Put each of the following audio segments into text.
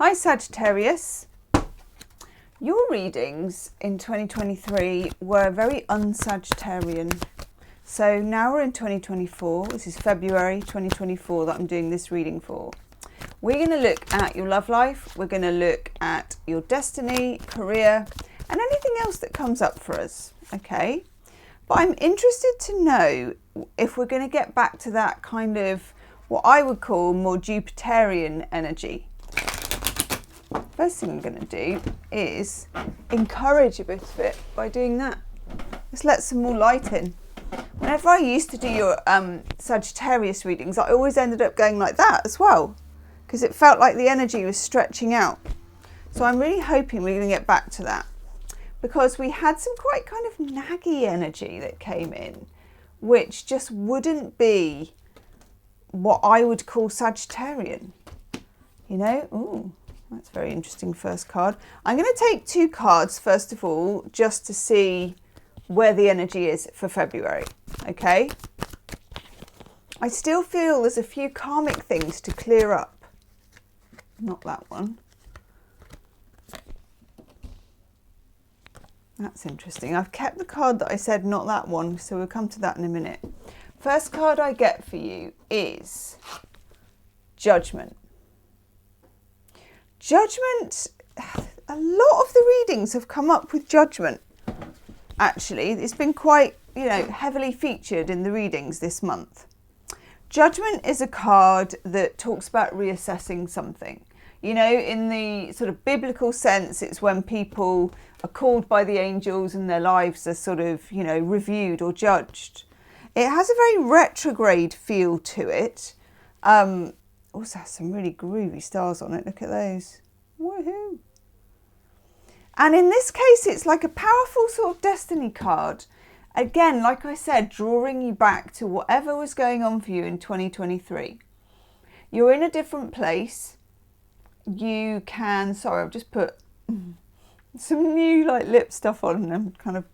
Hi Sagittarius. Your readings in 2023 were very un-Sagittarian. So now we're in 2024. This is February 2024 that I'm doing this reading for. We're going to look at your love life. We're going to look at your destiny, career, and anything else that comes up for us. Okay. But I'm interested to know if we're going to get back to that kind of what I would call more Jupiterian energy. First thing I'm going to do is encourage a bit of it by doing that. Let's let some more light in. Whenever I used to do your Sagittarius readings, I always ended up going like that as well, because it felt like the energy was stretching out. So I'm really hoping we're going to get back to that, because we had some quite kind of naggy energy that came in, which just wouldn't be what I would call Sagittarian. You know? Ooh. That's a very interesting first card. I'm going to take two cards, first of all, just to see where the energy is for February. Okay? I still feel there's a few karmic things to clear up. Not that one. That's interesting. I've kept the card that I said not that one, so we'll come to that in a minute. First card I get for you is Judgment. Judgment, a lot of the readings have come up with Judgment. Actually, it's been quite, heavily featured in the readings this month. Judgment is a card that talks about reassessing something. In the sort of biblical sense, it's when people are called by the angels and their lives are sort of, reviewed or judged. It has a very retrograde feel to it. Also has some really groovy stars on it. Look at those. Woohoo. And in this case, it's like a powerful sort of destiny card. Again, like I said, drawing you back to whatever was going on for you in 2023. You're in a different place. You can, sorry, I've just put some new lip stuff on and I'm kind of,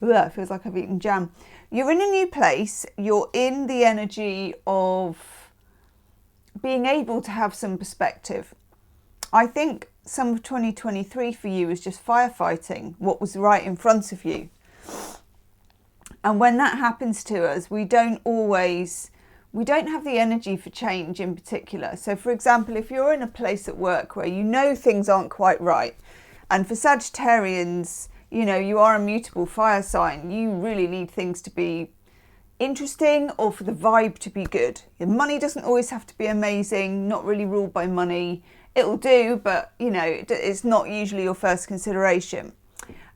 it feels like I've eaten jam. You're in a new place. You're in the energy of being able to have some perspective. I think some of 2023 for you is just firefighting what was right in front of you. And when that happens to us, we don't have the energy for change in particular. So for example, if you're in a place at work where things aren't quite right, and for Sagittarians, you are a mutable fire sign, you really need things to be interesting or for the vibe to be good. Your money doesn't always have to be amazing, not really ruled by money. It'll do, but it's not usually your first consideration.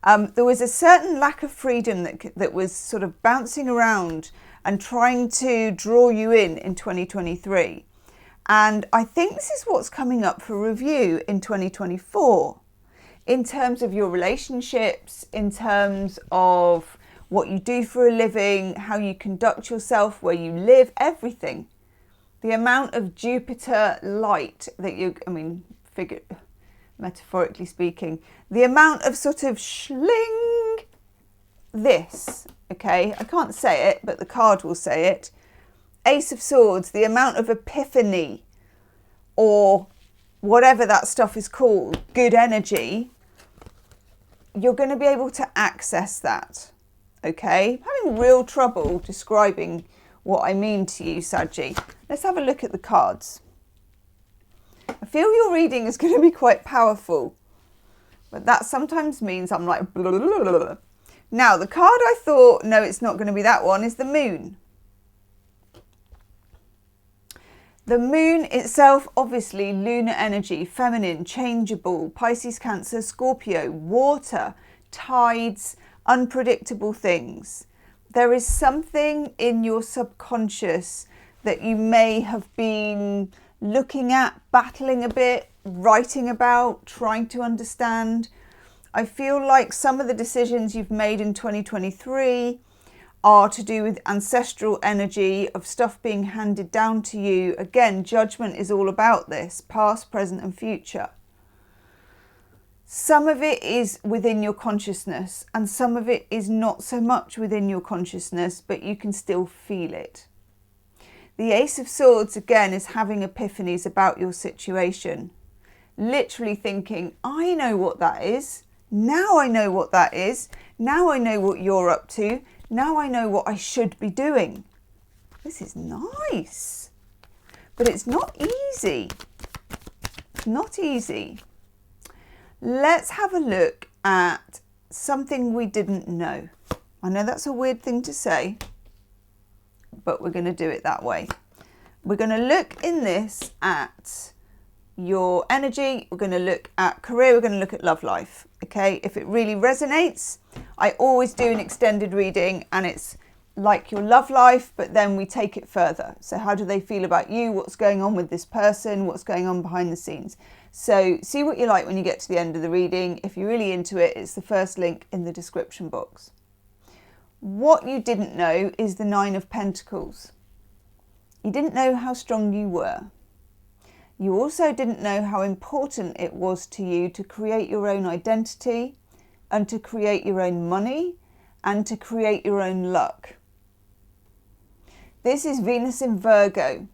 There was a certain lack of freedom that was sort of bouncing around and trying to draw you in 2023. And I think this is what's coming up for review in 2024, in terms of your relationships, in terms of what you do for a living, how you conduct yourself, where you live, everything. The amount of Jupiter light that metaphorically speaking, the amount of sort of schling this, okay? I can't say it, but the card will say it. Ace of Swords, the amount of epiphany or whatever that stuff is called, good energy, you're going to be able to access that. Okay, I'm having real trouble describing what I mean to you, Saggy. Let's have a look at the cards. I feel your reading is going to be quite powerful, but that sometimes means I'm like, blah, blah, blah, blah. Now, the card I thought, no, it's not going to be that one, is the Moon. The Moon itself, obviously, lunar energy, feminine, changeable, Pisces, Cancer, Scorpio, water, tides, unpredictable things. There is something in your subconscious that you may have been looking at, battling a bit, writing about, trying to understand. I feel like some of the decisions you've made in 2023 are to do with ancestral energy of stuff being handed down to you. Again, Judgment is all about this, past, present and future. Some of it is within your consciousness and some of it is not so much within your consciousness, but you can still feel it. The Ace of Swords, again, is having epiphanies about your situation. literally thinking, I know what that is. Now I know what that is. Now I know what you're up to. Now I know what I should be doing. This is nice. But it's not easy. It's not easy. Let's have a look at something we didn't know. I know that's a weird thing to say, but we're going to do it that way. We're going to look in this at your energy. We're going to look at career. We're going to look at love life. Okay, if it really resonates, I always do an extended reading, and it's like your love life, but then we take it further. So how do they feel about you? What's going on with this person? What's going on behind the scenes? So see what you like when you get to the end of the reading. If you're really into it, it's the first link in the description box. What you didn't know is the 9 of Pentacles. You didn't know how strong you were. You also didn't know how important it was to you to create your own identity and to create your own money and to create your own luck. This is Venus in Virgo.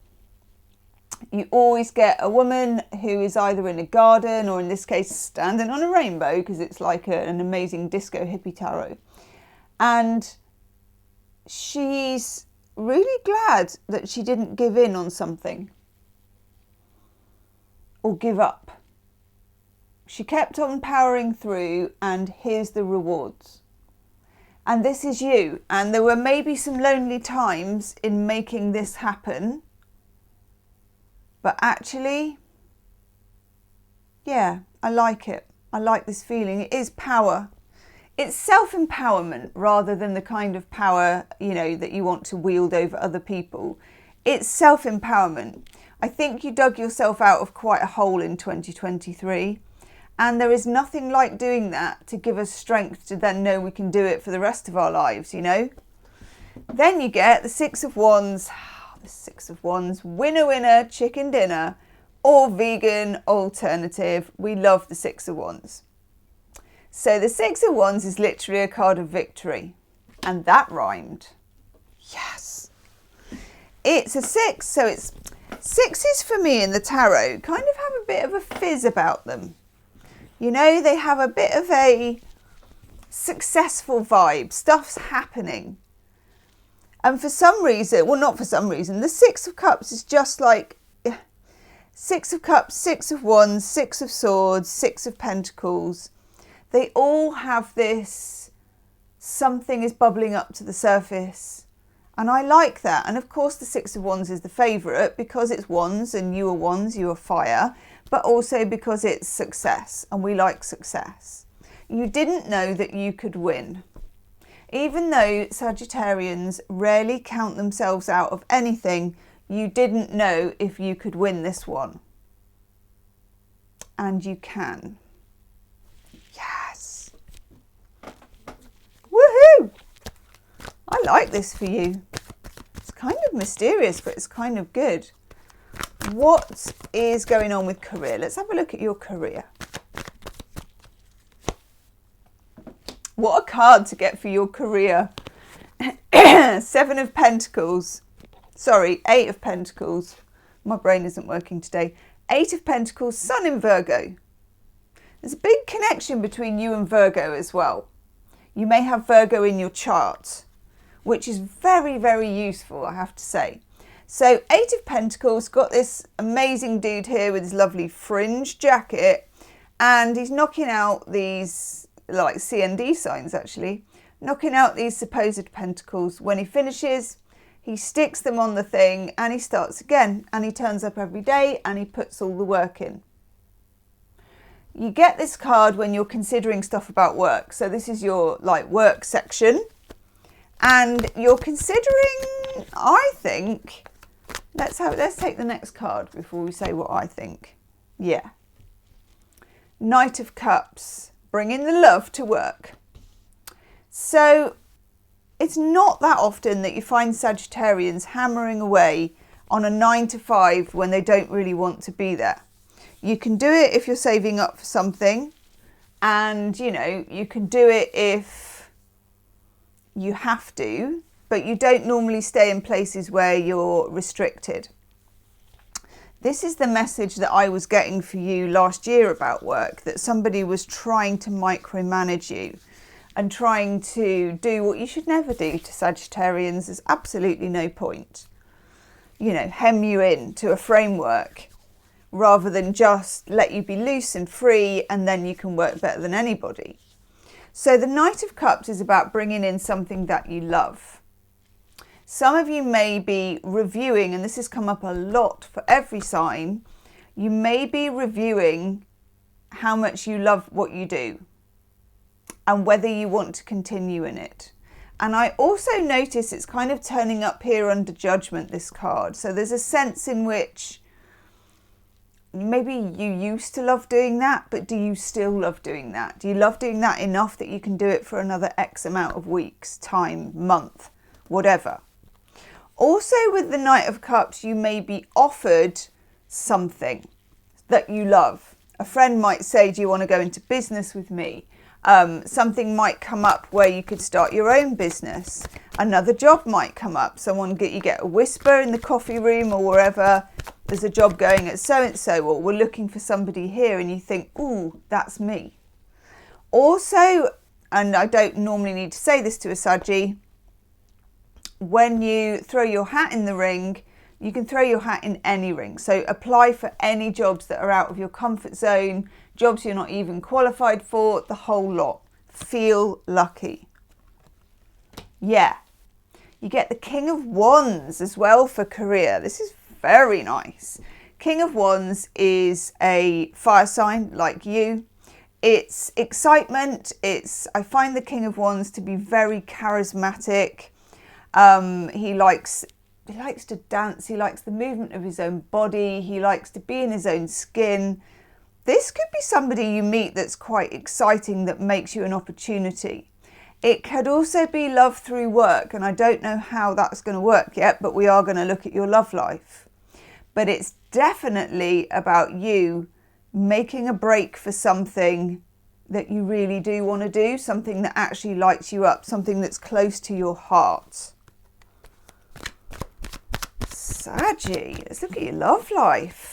You always get a woman who is either in a garden or, in this case, standing on a rainbow, because it's like an amazing disco hippie tarot. And she's really glad that she didn't give in on something or give up. She kept on powering through, and here's the rewards. And this is you. And there were maybe some lonely times in making this happen. But actually, yeah, I like it. I like this feeling. It is power. It's self-empowerment rather than the kind of power, that you want to wield over other people. It's self-empowerment. I think you dug yourself out of quite a hole in 2023. And there is nothing like doing that to give us strength to then know we can do it for the rest of our lives, Then you get the 6 of Wands. The 6 of Wands. Winner, winner, chicken dinner, or vegan alternative. We love the 6 of Wands. So the 6 of Wands is literally a card of victory. And that rhymed. Yes. It's a 6. So it's 6s for me in the tarot kind of have a bit of a fizz about them. They have a bit of a successful vibe. Stuff's happening. And for some reason, well, not for some reason, the 6 of Cups is just like 6 of Cups, 6 of Wands, 6 of Swords, 6 of Pentacles. They all have this, something is bubbling up to the surface. And I like that. And of course, the 6 of Wands is the favourite because it's Wands and you are Wands, you are fire, but also because it's success and we like success. You didn't know that you could win. Even though Sagittarians rarely count themselves out of anything, you didn't know if you could win this one. And you can. Yes. Woohoo! I like this for you. It's kind of mysterious, but it's kind of good. What is going on with career? Let's have a look at your career. What a card to get for your career. 7 of Pentacles. Sorry, 8 of Pentacles. My brain isn't working today. 8 of Pentacles, Sun in Virgo. There's a big connection between you and Virgo as well. You may have Virgo in your chart, which is very, very useful, I have to say. So 8 of Pentacles, got this amazing dude here with his lovely fringe jacket, and he's knocking out these, like CND signs actually, knocking out these supposed pentacles. When he finishes, he sticks them on the thing and he starts again, and he turns up every day and he puts all the work in. You get this card when you're considering stuff about work. So this is your work section, and you're considering, I think, let's take the next card before we say what I think. Yeah. Knight of Cups, bringing the love to work. So it's not that often that you find Sagittarians hammering away on a 9 to 5 when they don't really want to be there. You can do it if you're saving up for something, and you can do it if you have to, but you don't normally stay in places where you're restricted. This is the message that I was getting for you last year about work, that somebody was trying to micromanage you and trying to do what you should never do to Sagittarians. There's absolutely no point. You know, hem you in to a framework rather than just let you be loose and free, and then you can work better than anybody. So the Knight of Cups is about bringing in something that you love. Some of you may be reviewing, and this has come up a lot for every sign, you may be reviewing how much you love what you do and whether you want to continue in it. And I also notice it's kind of turning up here under Judgment, this card. So there's a sense in which maybe you used to love doing that, but do you still love doing that? Do you love doing that enough that you can do it for another X amount of weeks, time, month, whatever? Also with the Knight of Cups, you may be offered something that you love. A friend might say, do you want to go into business with me? Something might come up where you could start your own business. Another job might come up. You get a whisper in the coffee room or wherever, there's a job going at so-and-so, or we're looking for somebody here, and you think, ooh, that's me. Also, and I don't normally need to say this to a Saggy, when you throw your hat in the ring, you can throw your hat in any ring. So apply for any jobs that are out of your comfort zone, jobs you're not even qualified for, the whole lot. Feel lucky. Yeah. You get the King of Wands as well for career. This is very nice. King of Wands is a fire sign like you. It's excitement. I find the King of Wands to be very charismatic. He likes to dance. He likes the movement of his own body. He likes to be in his own skin. This could be somebody you meet that's quite exciting, that makes you an opportunity. It could also be love through work, and I don't know how that's going to work yet, but we are going to look at your love life. But it's definitely about you making a break for something that you really do want to do, something that actually lights you up, something that's close to your heart. Saggy, let's look at your love life.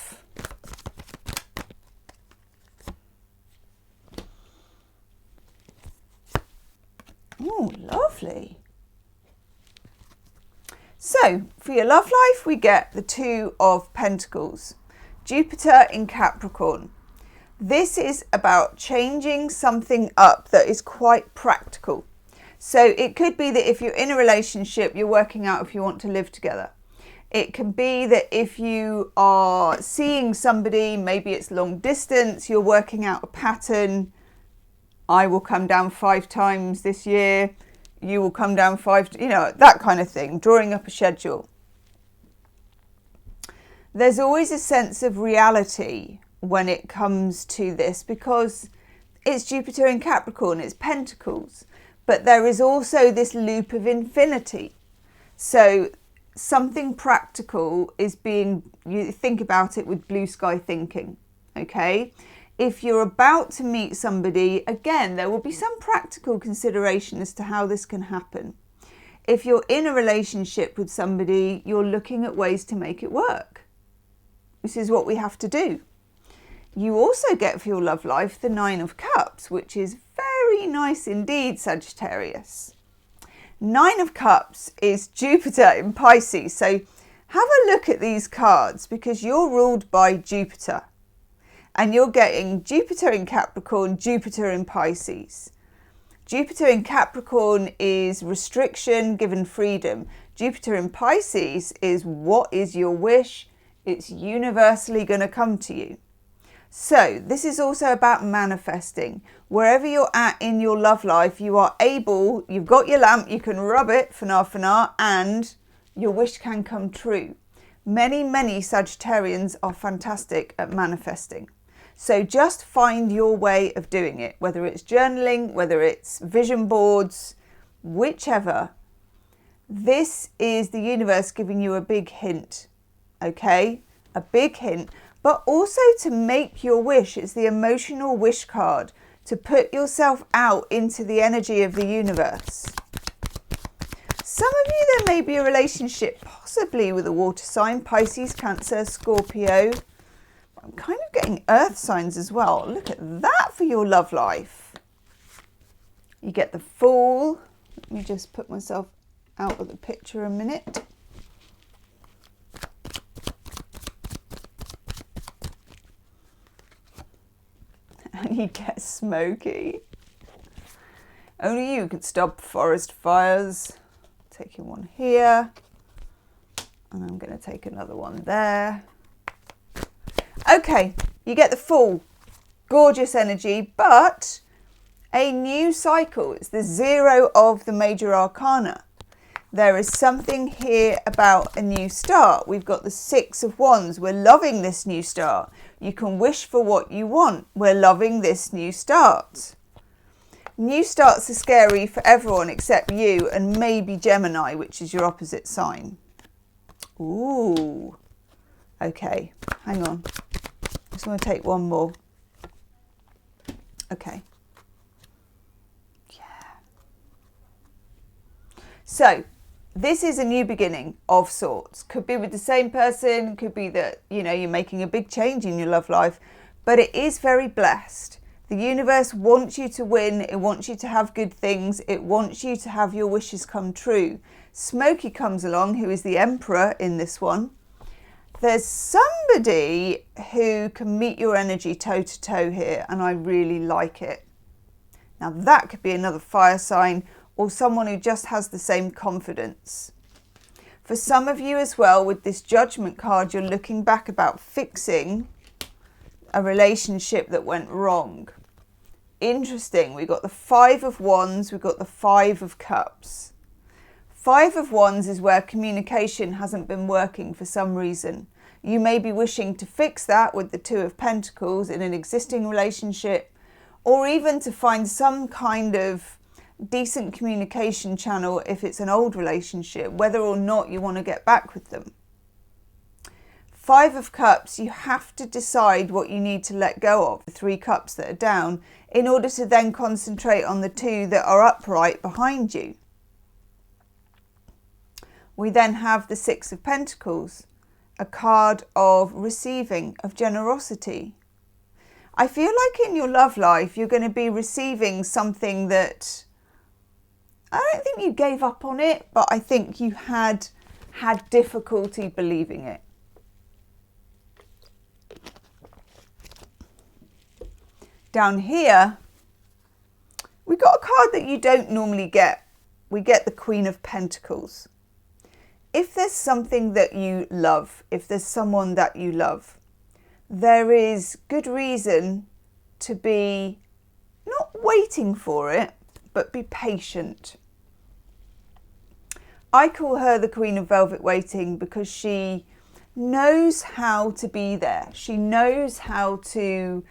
Oh, lovely. So, for your love life, we get the Two of Pentacles. Jupiter in Capricorn. This is about changing something up that is quite practical. So it could be that if you're in a relationship, you're working out if you want to live together. It can be that if you are seeing somebody, maybe it's long distance, you're working out a pattern. I will come down 5 times this year. You will come down 5, that kind of thing, drawing up a schedule. There's always a sense of reality when it comes to this, because it's Jupiter in Capricorn, it's Pentacles, but there is also this loop of infinity. So something practical is you think about it with blue sky thinking, okay? If you're about to meet somebody, again, there will be some practical consideration as to how this can happen. If you're in a relationship with somebody, you're looking at ways to make it work. This is what we have to do. You also get for your love life the Nine of Cups, which is very nice indeed, Sagittarius. Nine of Cups is Jupiter in Pisces. So have a look at these cards, because you're ruled by Jupiter. And you're getting Jupiter in Capricorn, Jupiter in Pisces. Jupiter in Capricorn is restriction given freedom. Jupiter in Pisces is what is your wish? It's universally going to come to you. So this is also about manifesting. Wherever you're at in your love life, you are able, you've got your lamp, you can rub it, fanar, and your wish can come true. Many, many Sagittarians are fantastic at manifesting. So just find your way of doing it, whether it's journaling, whether it's vision boards, whichever. This is the universe giving you a big hint, okay? A big hint, but also to make your wish. It's the emotional wish card, to put yourself out into the energy of the universe. Some of you, there may be a relationship possibly with a water sign, Pisces, Cancer, Scorpio. I'm kind of getting earth signs as well. Look at that for your love life. You get the Fool. Let me just put myself out of the picture a minute. And you get Smoky. Only you can stop forest fires. Taking one here. And I'm going to take another one there. Okay, you get the Fool. Gorgeous energy, but a new cycle. It's the 0 of the major arcana. There is something here about a new start. We've got the 6 of Wands. We're loving this new start. You can wish for what you want. We're loving this new start. New starts are scary for everyone except you and maybe Gemini, which is your opposite sign. Ooh. Okay, hang on. I just want to take one more. Okay. Yeah. So, this is a new beginning of sorts. Could be with the same person, could be that, you know, you're making a big change in your love life, but it is very blessed. The universe wants you to win, it wants you to have good things, it wants you to have your wishes come true. Smoky comes along, who is the Emperor in this one. There's somebody who can meet your energy toe to toe here, and I really like it. Now that could be another fire sign, or someone who just has the same confidence. For some of you as well, with this Judgment card, you're looking back about fixing a relationship that went wrong. Interesting, we've got the 5 of Wands, we've got the 5 of Cups. 5 of Wands is where communication hasn't been working for some reason. You may be wishing to fix that with the 2 of Pentacles in an existing relationship, or even to find some kind of decent communication channel if it's an old relationship, whether or not you want to get back with them. 5 of Cups, you have to decide what you need to let go of, the 3 cups that are down, in order to then concentrate on the 2 that are upright behind you. We then have the 6 of Pentacles, a card of receiving, of generosity. I feel like in your love life, you're going to be receiving something that, I don't think you gave up on it, but I think you had difficulty believing it. Down here, we got a card that you don't normally get. We get the Queen of Pentacles. If there's something that you love, if there's someone that you love, there is good reason to be not waiting for it, but be patient. I call her the Queen of Velvet Waiting because she knows how to be there. She knows how to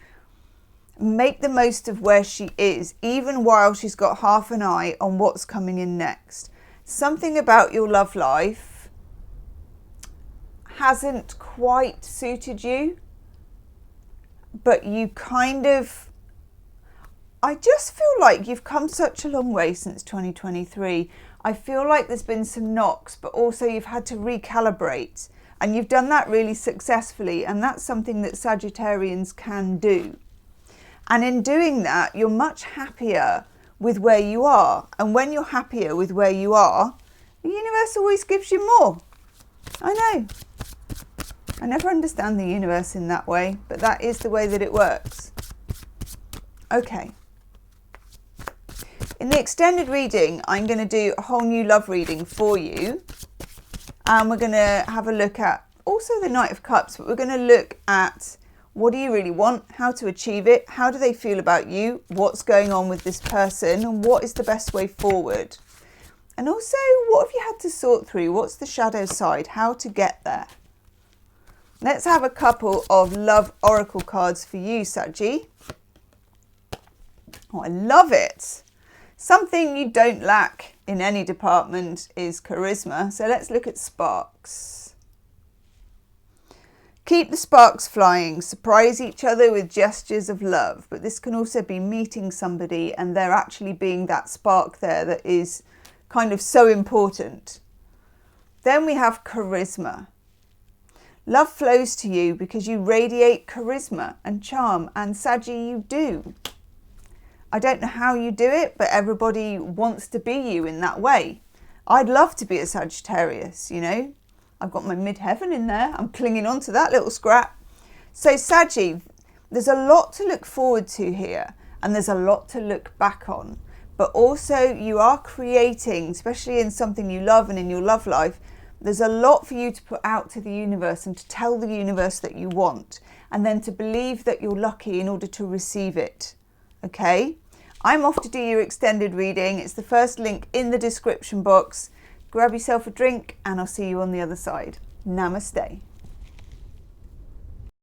make the most of where she is, even while she's got half an eye on what's coming in next. Something about your love life hasn't quite suited you, but you kind of, I just feel like you've come such a long way since 2023. I feel like there's been some knocks, but also you've had to recalibrate, and you've done that really successfully, and that's something that Sagittarians can do. And in doing that, you're much happier with where you are. And when you're happier with where you are, the universe always gives you more. I know. I never understand the universe in that way, but that is the way that it works. Okay. In the extended reading, I'm going to do a whole new love reading for you. And we're going to have a look at also the Knight of Cups, but we're going to look at what do you really want, how to achieve it, how do they feel about you, what's going on with this person, and what is the best way forward. And also, what have you had to sort through? What's the shadow side? How to get there? Let's have a couple of love oracle cards for you, Saggy. Oh, I love it. Something you don't lack in any department is charisma. So let's look at sparks. Keep the sparks flying. Surprise each other with gestures of love. But this can also be meeting somebody and there actually being that spark there that is kind of so important. Then we have charisma. Love flows to you because you radiate charisma and charm, and Saggy, you do. I don't know how you do it, but everybody wants to be you in that way. I'd love to be a Sagittarius, you know. I've got my midheaven in there. I'm clinging on to that little scrap. So Saggy, there's a lot to look forward to here, and there's a lot to look back on. But also you are creating, especially in something you love and in your love life, there's a lot for you to put out to the universe and to tell the universe that you want, and then to believe that you're lucky in order to receive it. Okay? I'm off to do your extended reading. It's the first link in the description box. Grab yourself a drink and I'll see you on the other side. Namaste.